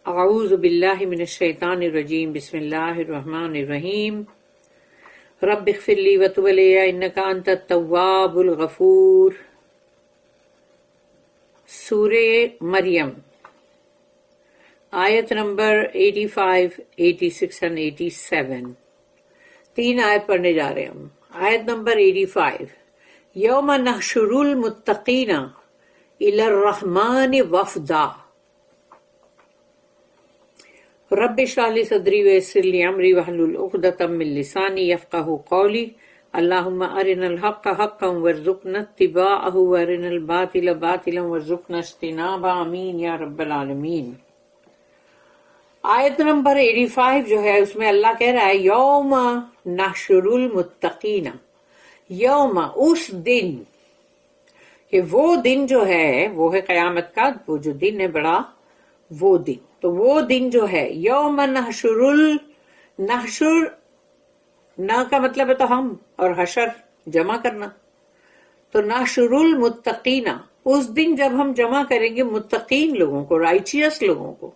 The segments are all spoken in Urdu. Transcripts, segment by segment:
اعوذ باللہ من الشیطان الرجیم بسم اللہ الرحمن الرحیم رب اغفر لی وتب علی انک انت التواب الغفور۔ سورہ مریم آیت نمبر 85، 86 and 87، تین آیت پڑھنے جا رہے ہیں ہم۔ آیت نمبر 85، یوم نحشر المتقین الی الرحمن وفدا رب اشرح لی صدری ویسر لی امری واحلل عقدۃ من لسانی یفقہوا قولی اللہم ارنا الحق حقا وارزقنا اتباعہ وارنا الباطل باطلا وارزقنا اجتنابہ، آمین یا رب العالمین۔ آیت نمبر 85 جو ہے اس میں اللہ کہہ رہا ہے یوم نحشر المتقین، یوم اس دن، کہ وہ دن جو ہے وہ ہے قیامت کا، وہ جو دن ہے بڑا وہ دن، تو وہ دن جو ہے یوم نحشر نحشر، نہ کا مطلب ہے تو ہم، اور حشر جمع کرنا، تو نحشر المتقین، اس دن جب ہم جمع کریں گے متقین لوگوں کو، رائچیس لوگوں کو،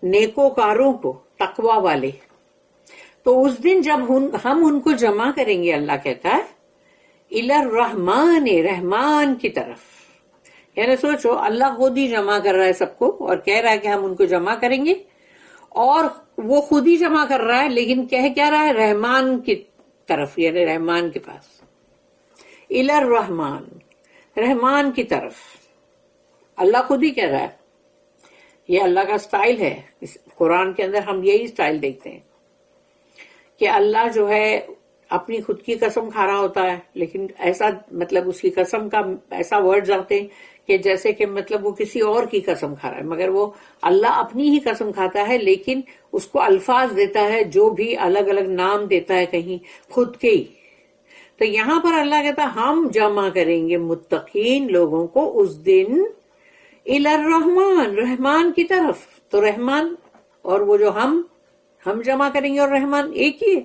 نیکوکاروں کو، تقوی والے، تو اس دن جب ہم ان کو جمع کریں گے، اللہ کہتا ہے الی الرحمن، رحمان کی طرف، یعنی سوچو اللہ خود ہی جمع کر رہا ہے سب کو اور کہہ رہا ہے کہ ہم ان کو جمع کریں گے، اور وہ خود ہی جمع کر رہا ہے لیکن کہہ کیا رہا ہے؟ رحمان کی طرف، یعنی رحمان کے پاس، الی الرحمن، رحمان کی طرف، اللہ خود ہی کہہ رہا ہے۔ یہ اللہ کا سٹائل ہے، قرآن کے اندر ہم یہی سٹائل دیکھتے ہیں کہ اللہ جو ہے اپنی خود کی قسم کھا رہا ہوتا ہے، لیکن ایسا مطلب اس کی قسم کا ایسا ورڈز آتے ہیں کہ جیسے کہ مطلب وہ کسی اور کی قسم کھا رہا ہے، مگر وہ اللہ اپنی ہی قسم کھاتا ہے، لیکن اس کو الفاظ دیتا ہے جو بھی الگ الگ نام دیتا ہے کہیں خود کے ہی۔ تو یہاں پر اللہ کہتا ہے ہم جمع کریں گے متقین لوگوں کو اس دن الی الرحمن، رحمان کی طرف، تو رحمان اور وہ جو ہم جمع کریں گے اور رحمان ایک ہی ہے،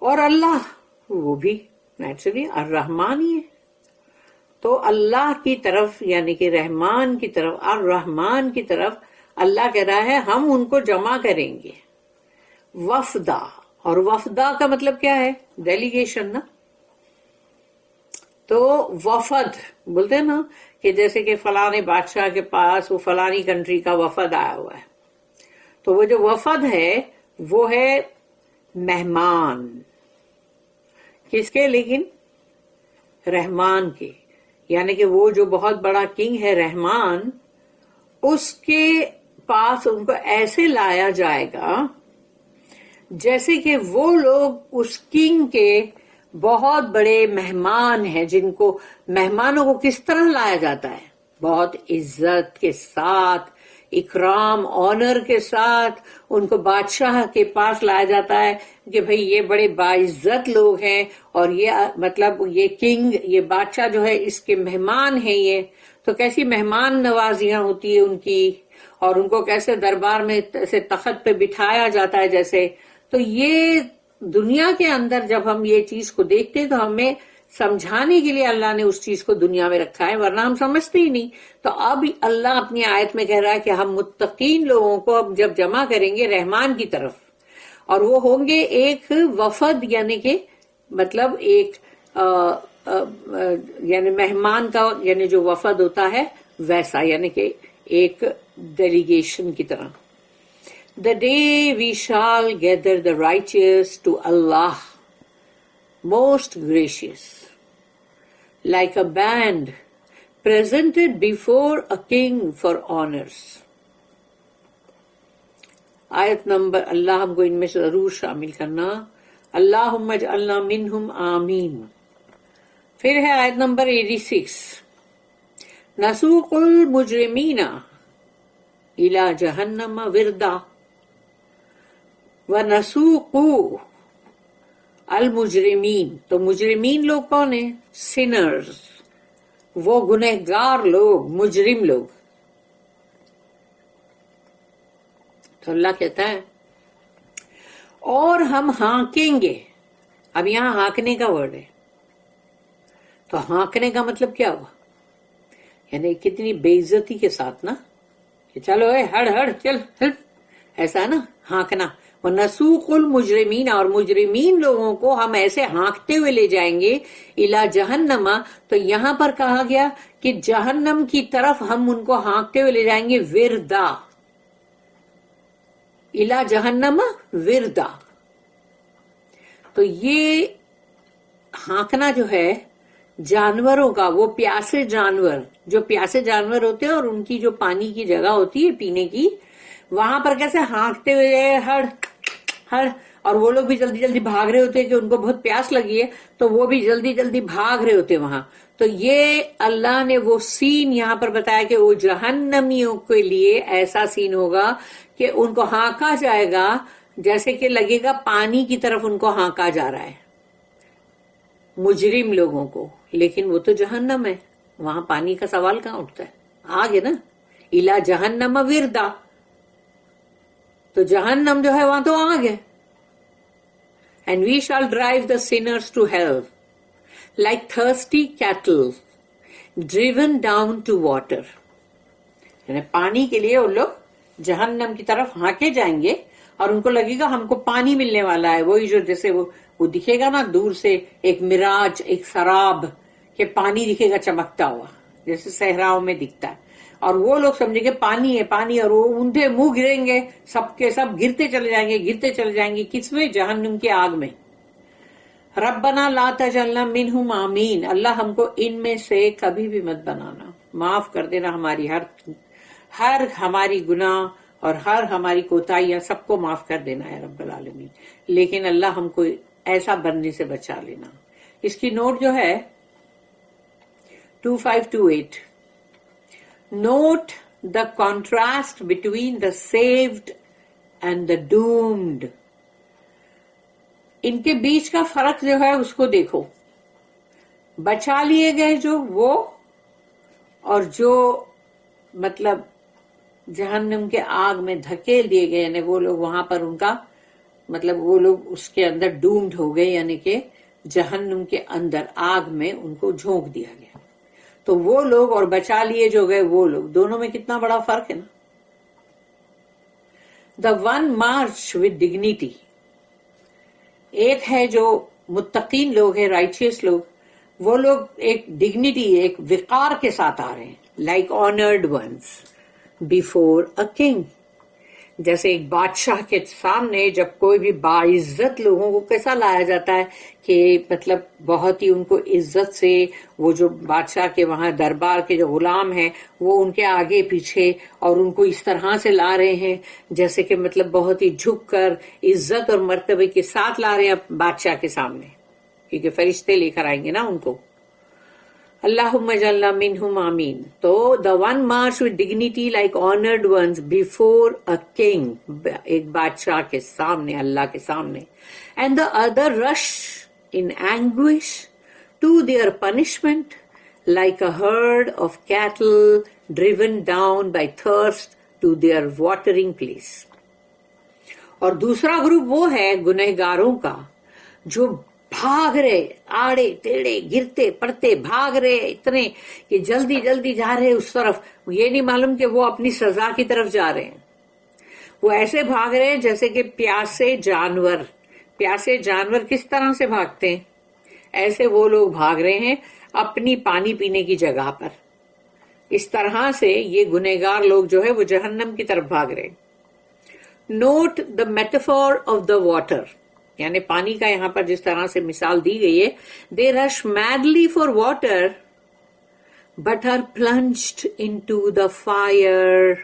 اور اللہ وہ بھی نیچرلی الرحمن ہی ہے، تو اللہ کی طرف یعنی کہ رحمان کی طرف، الرحمن کی طرف اللہ کہہ رہا ہے ہم ان کو جمع کریں گے وفدا، اور وفدا کا مطلب کیا ہے؟ ڈیلیگیشن نا، تو وفد بولتے ہیں نا کہ جیسے کہ فلانے بادشاہ کے پاس وہ فلانی کنٹری کا وفد آیا ہوا ہے، تو وہ جو وفد ہے وہ ہے مہمان، کس کے؟ لیکن رحمان کے، یعنی کہ وہ جو بہت بڑا کنگ ہے رحمان، اس کے پاس ان کو ایسے لایا جائے گا جیسے کہ وہ لوگ اس کنگ کے بہت بڑے مہمان ہیں، جن کو مہمانوں کو کس طرح لایا جاتا ہے؟ بہت عزت کے ساتھ، اکرام، آنر کے ساتھ ان کو بادشاہ کے پاس لایا جاتا ہے کہ بھئی یہ بڑے باعزت لوگ ہیں، اور یہ مطلب یہ کنگ، یہ بادشاہ جو ہے اس کے مہمان ہیں، یہ تو کیسی مہمان نوازیاں ہوتی ہے ان کی، اور ان کو کیسے دربار میں ایسے تخت پہ بٹھایا جاتا ہے جیسے۔ تو یہ دنیا کے اندر جب ہم یہ چیز کو دیکھتے ہیں تو ہمیں سمجھانے کے لیے اللہ نے اس چیز کو دنیا میں رکھا ہے، ورنہ ہم سمجھتے ہی نہیں۔ تو اب اللہ اپنی آیت میں کہہ رہا ہے کہ ہم متقین لوگوں کو اب جب جمع کریں گے رحمان کی طرف، اور وہ ہوں گے ایک وفد، یعنی کہ مطلب ایک یعنی مہمان کا یعنی جو وفد ہوتا ہے ویسا، یعنی کہ ایک ڈیلیگیشن کی طرح۔ The day we shall gather the righteous to Allah, most gracious, like a band presented before a king for honors. آیت نمبر، اللہ ہم کو ان میں سے ضرور شامل کرنا، اللہم اجعلنا منہم آمین۔ پھر ہے آیت نمبر 86، نسوق المجرمین الی جہنم وردا وَنَسُوقُ المجرمین، تو مجرمین لوگ کون ہیں؟ سنرز، وہ گنہگار لوگ، مجرم لوگ۔ تو اللہ کہتا ہے اور ہم ہانکیں گے، اب یہاں ہانکنے کا ورڈ ہے، تو ہانکنے کا مطلب کیا ہوا؟ یعنی کتنی بے عزتی کے ساتھ نا، کہ چلو اے ہڑ ہڑ چل ہل، ایسا نا ہانکنا. وَنَسُوقُ الْمُجْرِمِينَ، اور مجرمین لوگوں کو ہم ایسے ہانکتے ہوئے لے جائیں گے اِلَى جہنم. تو یہاں پر کہا گیا کہ جہنم کی طرف ہم ان کو ہانکتے ہوئے لے جائیں گے وردا. اِلَى جہنم وردا. تو یہ ہانکنا جو ہے جانوروں کا، وہ پیاسے جانور، جو پیاسے جانور ہوتے ہیں اور ان کی جو پانی کی جگہ ہوتی ہے پینے کی، وہاں پر کیسے ہانکتے ہوئے ہڑ ہڑ، اور وہ لوگ بھی جلدی جلدی بھاگ رہے ہوتے ہیں کہ ان کو بہت پیاس لگی ہے تو وہ بھی جلدی جلدی بھاگ رہے ہوتے وہاں. تو یہ اللہ نے وہ سین یہاں پر بتایا کہ وہ جہنمیوں کے لیے ایسا سین ہوگا کہ ان کو ہانکا جائے گا جیسے کہ لگے گا پانی کی طرف ان کو ہانکا جا رہا ہے، مجرم لوگوں کو. لیکن وہ تو جہنم ہے، وہاں پانی کا سوال کہاں اٹھتا ہے؟ آگ ہے نا. اِلَى جہنم وردا، تو جہنم جو ہے وہاں تو آگ ہے. And we shall drive the sinners to hell like thirsty cattle driven down to water. یعنی پانی کے لیے وہ لوگ جہنم کی طرف ہانکے جائیں گے اور ان کو لگے گا ہم کو پانی ملنے والا ہے. وہی جو جیسے وہ دکھے گا نا دور سے ایک مراج، ایک سراب، کہ پانی دکھے گا چمکتا ہوا جیسے صحراؤں میں دکھتا ہے، اور وہ لوگ سمجھیں گے پانی ہے پانی، اور وہ اونٹے منہ گریں گے، سب کے سب گرتے چلے جائیں گے گرتے چلے جائیں گے. کس میں؟ جہنم کی آگ میں. ربنا لا تجعلنا منہم آمین، اللہ ہم کو ان میں سے کبھی بھی مت بنانا، معاف کر دینا ہماری ہر ہماری گناہ اور ہر ہماری کوتاہیاں سب کو معاف کر دینا ہے رب العالمین. لیکن اللہ ہم کو ایسا بننے سے بچا لینا. اس کی نوٹ جو ہے 2528. Note the contrast between the saved and the doomed. ان کے بیچ کا فرق جو ہے اس کو دیکھو. بچا لیے گئے جو وہ، اور جو مطلب جہنم کے آگ میں دھکیل دیے گئے، یعنی وہ لوگ وہاں پر ان کا مطلب وہ لوگ اس کے اندر ڈومڈ ہو گئے، یعنی کہ جہنم کے اندر آگ میں ان کو جھونک دیا گیا. تو وہ لوگ اور بچا لیے جو گئے وہ لوگ، دونوں میں کتنا بڑا فرق ہے نا. The one March with dignity, ایک ہے جو متقین لوگ ہیں، رائچیس لوگ، وہ لوگ ایک ڈگنیٹی، ایک وقار کے ساتھ آ رہے ہیں. Like honoured once before a king, جیسے ایک بادشاہ کے سامنے جب کوئی بھی باعزت لوگوں کو کیسا لایا جاتا ہے کہ مطلب بہت ہی ان کو عزت سے، وہ جو بادشاہ کے وہاں دربار کے جو غلام ہیں وہ ان کے آگے پیچھے اور ان کو اس طرح سے لا رہے ہیں جیسے کہ مطلب بہت ہی جھک کر عزت اور مرتبے کے ساتھ لا رہے ہیں بادشاہ کے سامنے، کیونکہ فرشتے لے کر آئیں گے نا ان کو. اللہم اجعلنا منہم آمین. تو the one march with dignity like honored ones before a king، ایک بادشاہ کے سامنے، اللہ کے سامنے. And the other rush in anguish to their punishment like a herd of cattle driven down by thirst to their watering place. اور دوسرا گروپ وہ ہے گنہگاروں کا جو بھاگ رہے، آڑے ٹیڑے گرتے پڑتے بھاگ رہے اتنے کہ جلدی جلدی جا رہے اس طرف، یہ نہیں معلوم کہ وہ اپنی سزا کی طرف جا رہے ہیں. وہ ایسے بھاگ رہے ہیں جیسے کہ پیاسے جانور. پیاسے جانور کس طرح سے بھاگتے ہیں، ایسے وہ لوگ بھاگ رہے ہیں اپنی پانی پینے کی جگہ پر. اس طرح سے یہ گنہگار لوگ جو ہے وہ جہنم کی طرف بھاگ رہے. Not the metaphor of the water, یعنی پانی کا یہاں پر جس طرح سے مثال دی گئی ہے. They rush madly for water but are plunged into the fire.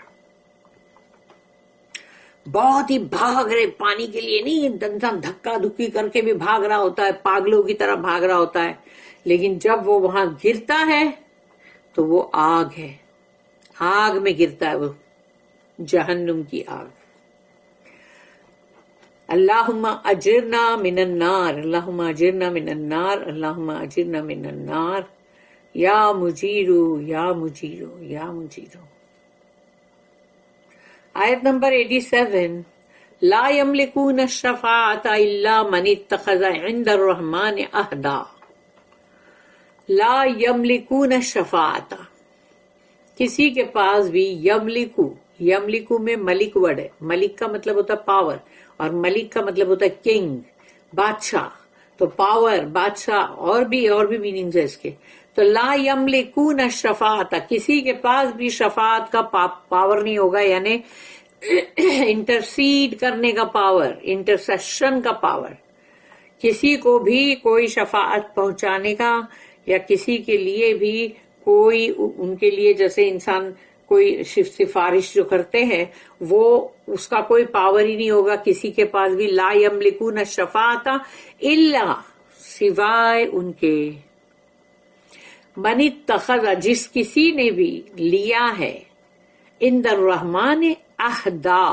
بہت ہی بھاگ رہے پانی کے لیے، نہیں انسان دھکا دھکی کر کے بھی بھاگ رہا ہوتا ہے، پاگلوں کی طرح بھاگ رہا ہوتا ہے، لیکن جب وہ وہاں گرتا ہے تو وہ آگ ہے، آگ میں گرتا ہے، وہ جہنم کی آگ. اللہم اجرنا من النار، اللہم اجرنا من النار، اللہم اجرنا من النار، یا مجیرو یا مجیرو یا مجیرو. آیت نمبر 87. لا یملکون الشفاعۃ الا من اتخذ عند الرحمن عہدا. لا یملکون الشفاعۃ، کسی کے پاس بھی یملکو، یملکو میں ملک ورڈ ہے. ملک کا مطلب ہوتا ہے پاور, اور ملک کا مطلب ہوتا ہے کنگ, بادشاہ. تو پاور, بادشاہ, اور بھی میننگز ہے اس کے. تو لا یملکون الشفاعۃ, کسی کے پاس بھی شفاعت کا پاور نہیں ہوگا, یعنی انٹرسیڈ کرنے کا پاور, انٹرسیشن کا پاور. کسی کو بھی کوئی شفاعت پہنچانے کا, یا کسی کے لیے بھی کوئی, ان کے لیے جیسے انسان کوئی سفارش جو کرتے ہیں, وہ اس کا کوئی پاور ہی نہیں ہوگا کسی کے پاس بھی. لا یملکون الشفاعۃ الا, سوائے ان کے. من اتخذ, جس کسی نے بھی لیا ہے, عند الرحمن عہدا,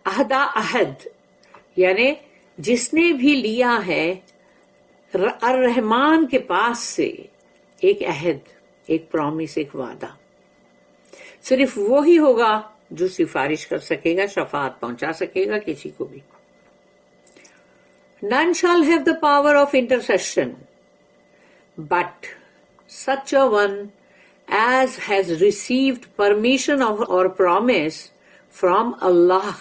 عہدا عہد, یعنی جس نے بھی لیا ہے الرحمن کے پاس سے ایک عہد, ایک پرومس, ایک وعدہ, صرف وہی ہوگا جو سفارش کر سکے گا, شفاعت پہنچا سکے گا کسی کو بھی. None shall have the power of intercession, but such a one as has received permission or promise from Allah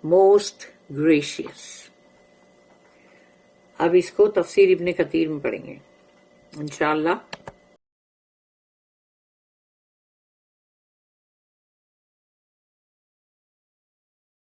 most gracious. اب اس کو تفسیر ابن کثیر میں پڑھیں گے انشاءاللہ.